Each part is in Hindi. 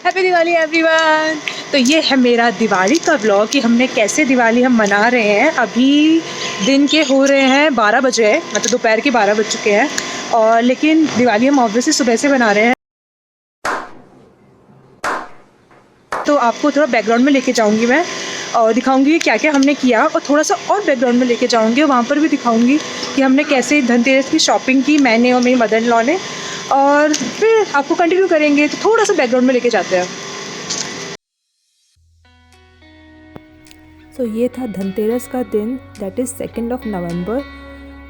Happy Diwali everyone. तो ये है मेरा दिवाली का व्लॉग कि हमने कैसे दिवाली हम मना रहे हैं। अभी दिन के हो रहे हैं 12 बजे है, मतलब दोपहर के 12 बज चुके हैं। और लेकिन दिवाली हम ऑब्वियसली सुबह से मना रहे हैं। तो आपको थोड़ा बैकग्राउंड में लेके जाऊंगी मैं और दिखाऊंगी क्या क्या हमने किया, और थोड़ा सा और बैकग्राउंड में लेके जाऊंगी और वहाँ पर भी दिखाऊंगी कि हमने कैसे धनतेरस की शॉपिंग की, मैंने और मेरी मदर इन लॉ ने। और फिर आपको कंटिन्यू करेंगे, तो थोड़ा सा बैकग्राउंड में लेके जाते हैं। तो ये था धनतेरस का दिन, दैट इज़ 2 नवंबर।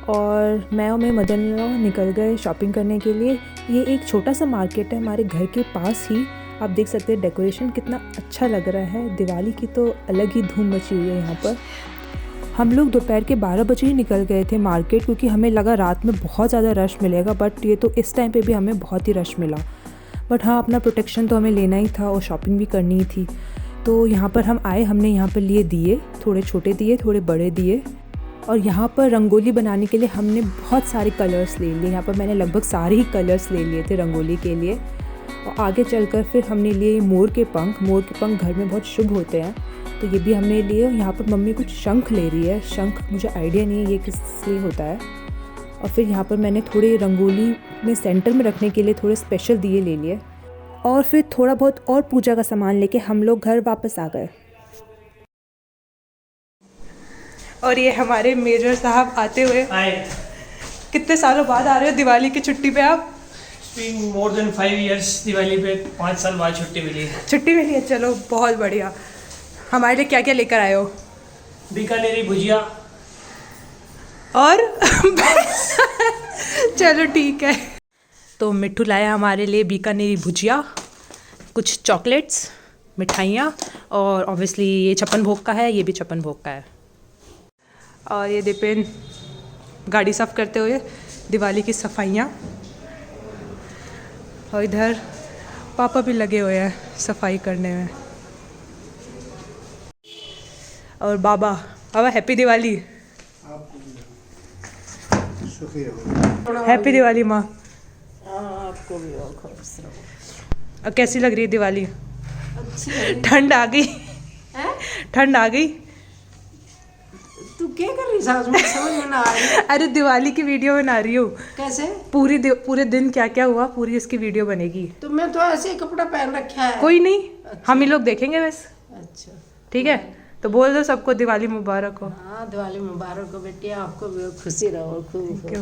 और मैं और मेरे मदर इन लॉ निकल गए शॉपिंग करने के लिए। ये एक छोटा सा मार्केट है हमारे घर के पास ही। आप देख सकते हैं डेकोरेशन कितना अच्छा लग रहा है। दिवाली की तो अलग ही धूम मची हुई है यहाँ पर। हम लोग दोपहर के 12 बजे ही निकल गए थे मार्केट, क्योंकि हमें लगा रात में बहुत ज़्यादा रश मिलेगा, बट ये तो इस टाइम पे भी हमें बहुत ही रश मिला। बट हाँ, अपना प्रोटेक्शन तो हमें लेना ही था और शॉपिंग भी करनी ही थी। तो यहाँ पर हम आए, हमने यहाँ पर लिए दिए, थोड़े छोटे दिए, थोड़े बड़े दिए। और यहाँ पर रंगोली बनाने के लिए हमने बहुत सारे कलर्स ले लिए। यहाँ पर मैंने लगभग सारे ही कलर्स ले लिए थे रंगोली के लिए। और आगे चलकर फिर हमने लिए मोर के पंख। मोर के पंख घर में बहुत शुभ होते हैं, तो ये भी हमने लिए। यहाँ पर मम्मी कुछ शंख ले रही है। शंख मुझे आइडिया नहीं है ये किस लिए होता है। और फिर यहाँ पर मैंने थोड़े रंगोली में सेंटर में रखने के लिए थोड़े स्पेशल दिए ले लिए। और फिर थोड़ा बहुत और पूजा का सामान लेके हम लोग घर वापस आ गए। और ये हमारे मेजर साहब आते हुए कितने सालों बाद आ रहे हो दिवाली की छुट्टी पे आप? मोर देन 5 years दिवाली पे 5 साल बाद छुट्टी मिली है। छुट्टी मिली है, चलो बहुत बढ़िया। हमारे लिए क्या क्या लेकर आए हो? बीकानेरी भुजिया और चलो ठीक है। तो मिट्ठू लाया हमारे लिए बीकानेरी भुजिया, कुछ चॉकलेट्स, मिठाइयाँ, और ऑब्वियसली ये छप्पन भोग का है, ये भी छप्पन भोग का है। और ये दीपेन गाड़ी साफ़ करते हुए दिवाली की सफाइयाँ। और इधर पापा भी लगे हुए हैं सफाई करने में। और बाबा हैप्पी दिवाली। हैप्पी दिवाली माँ। आपको भी खुश रहो। और कैसी लग रही है दिवाली? अच्छी। ठंड आ गई? ठंड आ गई? तू क्या कर रही सास में, समझ में ना आ रही। अरे दिवाली की वीडियो बना रही हूँ। कैसे? पूरे दिन क्या क्या हुआ, पूरी इसकी वीडियो बनेगी। तो मैं तो ऐसे ही कपड़ा पहन रखा है। कोई नहीं, हम ही लोग देखेंगे बस। अच्छा ठीक है, तो बोल दो सबको दिवाली मुबारक हो। हाँ, दिवाली मुबारक हो बेटी, आपको भी खुशी रहो, खूब।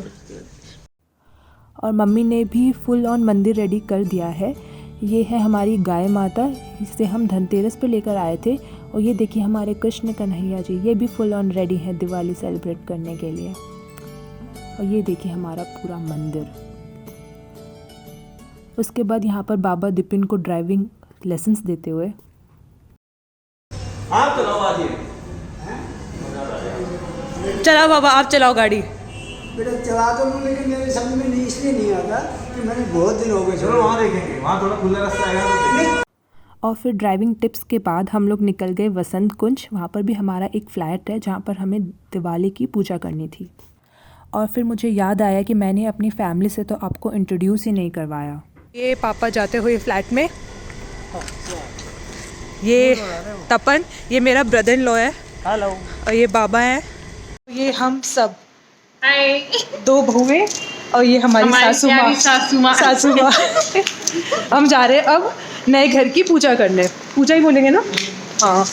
और मम्मी ने भी फुल ऑन मंदिर रेडी कर दिया है। ये है हमारी गाय माता, जिसे हम धनतेरस पे लेकर आए थे। और ये देखिए हमारे कृष्ण कन्हैया जी, ये भी फुल ऑन रेडी है दिवाली सेलिब्रेट करने के लिए। और ये देखिए हमारा पूरा मंदिर। उसके बाद यहाँ पर बाबा दिपिन को ड्राइविंग लेसन्स देते हुए। चलाओ बाबा, आप चलाओ गाड़ी। बेटा चला तो लूँ, लेकिन मेरे समझ में नहीं इसलिए नहीं आता कि मैंने बहुत दिन हो गए। चलो वहाँ देखेंगे, वहाँ थोड़ा खुला रास्ता आएगा। और फिर ड्राइविंग टिप्स के बाद हम लोग निकल गए वसंत कुंज। वहाँ पर भी हमारा एक फ्लैट है जहाँ पर हमें दिवाली की पूजा करनी थी। और फिर मुझे याद आया कि मैंने अपनी फैमिली से तो आपको इंट्रोड्यूस ही नहीं करवाया। ये पापा जाते हुए फ्लैट में। ये तपन, ये मेरा ब्रदर इन लॉ है। हेलो। और ये बाबा है। ये हम सब 2 बहुएं, और ये हमारी सासू माँ। हम जा रहे हैं अब नए घर की पूजा करने। पूजा ही बोलेंगे ना? हाँ।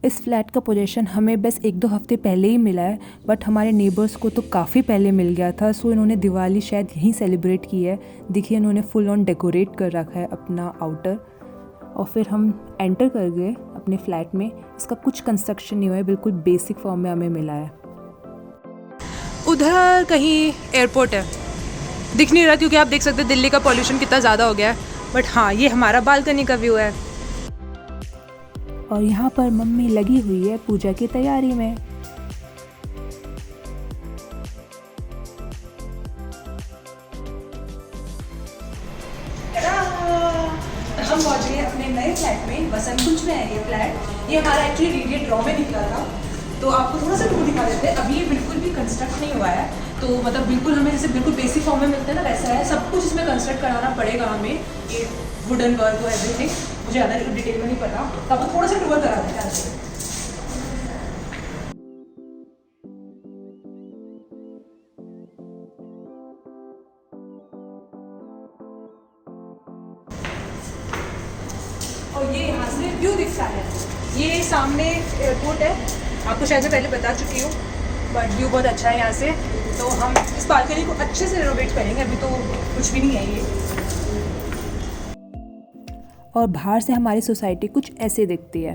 इस फ्लैट का पोजीशन हमें बस 1-2 हफ्ते पहले ही मिला है, बट हमारे नेबर्स को तो काफ़ी पहले मिल गया था। सो इन्होंने दिवाली शायद यहीं सेलिब्रेट की है। देखिए इन्होंने फुल ऑन डेकोरेट कर रखा है अपना आउटर। और फिर हम एंटर कर गए अपने फ्लैट में। इसका कुछ कंस्ट्रक्शन नहीं हुआ है, बिल्कुल बेसिक फॉर्म में हमें मिला है। उधर कहीं एयरपोर्ट है, दिख नहीं रहा क्योंकि आप देख सकते हैं दिल्ली का पॉल्यूशन कितना ज़्यादा हो गया है। बट हाँ, ये हमारा बालकनी का व्यू है। और यहाँ पर मम्मी लगी हुई है पूजा की तैयारी में। हम पहुँच गए अपने नए फ्लैट में। वसंत कुंज में है ये फ्लैट। ये हमारा एक्चुअली रीडियो ड्रॉ में निकला था, तो आपको थोड़ा सा दूर दिखा देते हैं। अभी ये बिल्कुल भी कंस्ट्रक्ट नहीं हुआ है। तो मतलब बिल्कुल हमें जैसे बिल्कुल बेसिक फॉर्म में मिलता है ना वैसा है, सब कुछ इसमें कंस्ट्रक्ट कराना पड़ेगा हमें, ये वुडन वर्क और एवरीथिंग। मुझे ज़्यादा डिटेल में नहीं पता, तो आपको थोड़ा सा टूर करा दें आज। और ये यहाँ से व्यू दिखता है, ये सामने एयरपोर्ट है, आपको शायद मैं पहले बता चुकी हूँ, बट व्यू बहुत अच्छा है यहाँ से। तो हम इस बालकनी को अच्छे से रेनोवेट करेंगे, अभी तो कुछ भी नहीं है ये। और बाहर से हमारी सोसाइटी कुछ ऐसे दिखती है।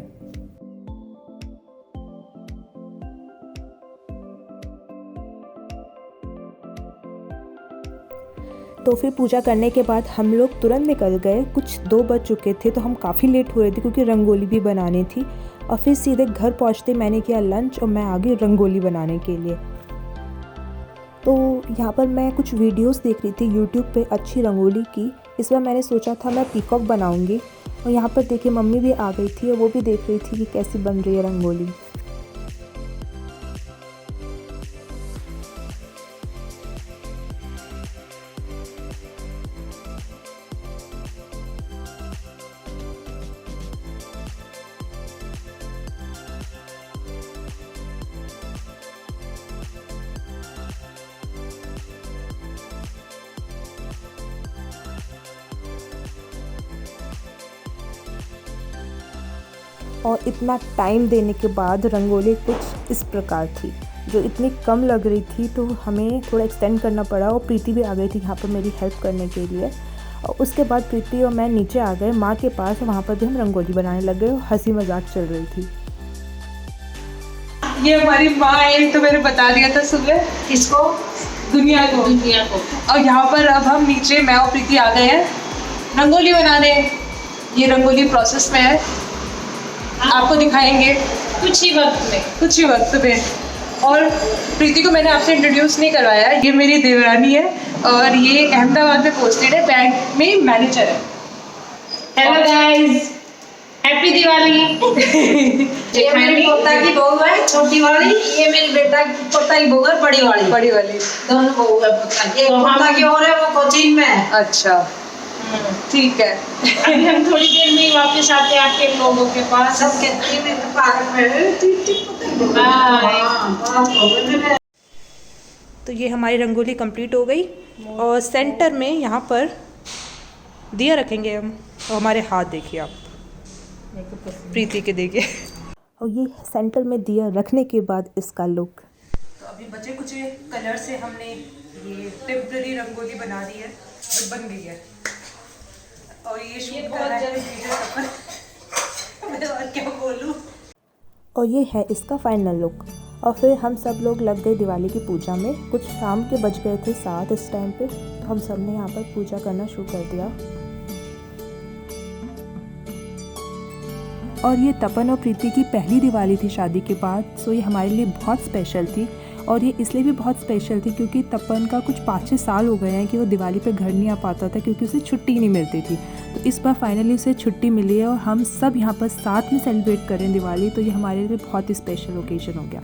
तो फिर पूजा करने के बाद हम लोग तुरंत निकल गए, कुछ 2 बज चुके थे, तो हम काफ़ी लेट हो रहे थे क्योंकि रंगोली भी बनानी थी। और फिर सीधे घर पहुंचते मैंने किया लंच और मैं आ गई रंगोली बनाने के लिए। तो यहाँ पर मैं कुछ वीडियोस देख रही थी यूट्यूब पे अच्छी रंगोली की, इस बार मैंने सोचा था मैं पीकॉक बनाऊँगी। और यहाँ पर देखिए मम्मी भी आ गई थी और वो भी देख रही थी कि कैसी बन रही है रंगोली। और इतना टाइम देने के बाद रंगोली कुछ इस प्रकार थी, जो इतनी कम लग रही थी, तो हमें थोड़ा एक्सटेंड करना पड़ा। और प्रीति भी आ गई थी यहाँ पर मेरी हेल्प करने के लिए। और उसके बाद प्रीति और मैं नीचे आ गए माँ के पास, वहाँ पर भी हम रंगोली बनाने लग गए और हंसी मजाक चल रही थी। ये हमारी माँ है, तो मैंने बता दिया था सुबह। किसको? दुनिया को। दुनिया को। और यहाँ पर अब हम नीचे मैं और प्रीति आ गए हैं रंगोली बनाने। ये रंगोली प्रोसेस में है, आपको दिखाएंगे कुछ ही वक्त में। और प्रीति को मैंने आपसे इंट्रोड्यूस नहीं करवाया, ये मेरी देवरानी है और ये अहमदाबाद में पोस्टेड है, बैंक में मैनेजर है। Hello guys, happy Diwali. ये मेरी पोता की बहू है छोटी वाली, ये मेरी बेटा की पोता की बहू है बड़ी वाली। दोनों बहू है पोता की। पोता की और है वो कोचीन में है। अच्छा ठीक है। अभी हम थोड़ी देर में ही वापस आते हैं आपके लोगों के पास। सब कहती है मैं पार्क में तो ये हमारी रंगोली कंप्लीट हो गई और सेंटर में यहाँ पर दिया रखेंगे हम। और हमारे हाथ देखिए आप, प्रीति के देखिए। और ये सेंटर में दिया रखने के बाद इसका लुक। तो अभी बचे कुछ कलर से हमने ये टेम्पररी रंगोली बना दी है, बन गई है। और ये शूट कर रहा है मैं और क्या बोलूं। और ये है इसका फाइनल लुक। और फिर हम सब लोग लग गए दिवाली की पूजा में। कुछ शाम के बज गए थे 7 इस टाइम पे, तो हम सब ने यहाँ पर पूजा करना शुरू कर दिया। और ये तपन और प्रीति की पहली दिवाली थी शादी के बाद, सो ये हमारे लिए बहुत स्पेशल थी। और ये इसलिए भी बहुत स्पेशल थी क्योंकि तपन का कुछ 5-6 साल हो गए हैं कि वो दिवाली पे घर नहीं आ पाता था क्योंकि उसे छुट्टी नहीं मिलती थी। तो इस बार फाइनली उसे छुट्टी मिली है और हम सब यहाँ पर साथ में सेलिब्रेट करें दिवाली, तो ये हमारे लिए बहुत ही स्पेशल ओकेजन हो गया।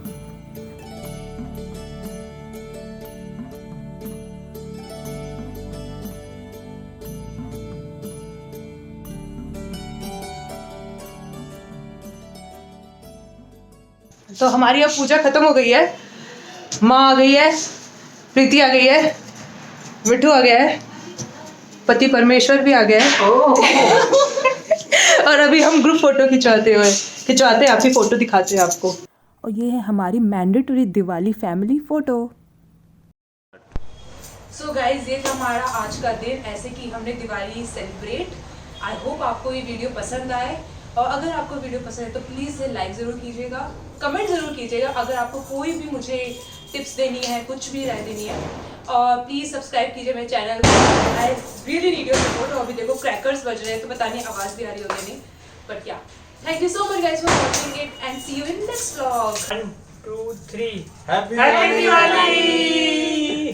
तो हमारी अब पूजा खत्म हो गई है। माँ आ गई है, प्रीति आ गई है, मिठू आ गया है, पति परमेश्वर भी आ गया है। और अभी हम ग्रुप फोटो खिंचवाते हैं, आपकी फोटो दिखाते हैं आपको। और ये है हमारी mandatory Diwali family photo. So guys, ये था हमारा आज का दिन, ऐसे कि हमने दिवाली सेलिब्रेट। आई होप आपको ये वीडियो पसंद आए, और अगर आपको वीडियो पसंद है तो प्लीज़ इसे लाइक ज़रूर कीजिएगा, कमेंट ज़रूर कीजिएगा। अगर आपको कोई भी मुझे टिप्स देनी है, कुछ भी राय देनी है, और प्लीज़ सब्सक्राइब कीजिए मेरे चैनल को। I really need your support. और अभी देखो क्रैकर्स बज रहे हैं, तो पता नहीं आवाज़ भी आ रही होगी नहीं, but yeah thank you so much guys for watching it and see you in next vlog. 1 2 3 happy Diwali.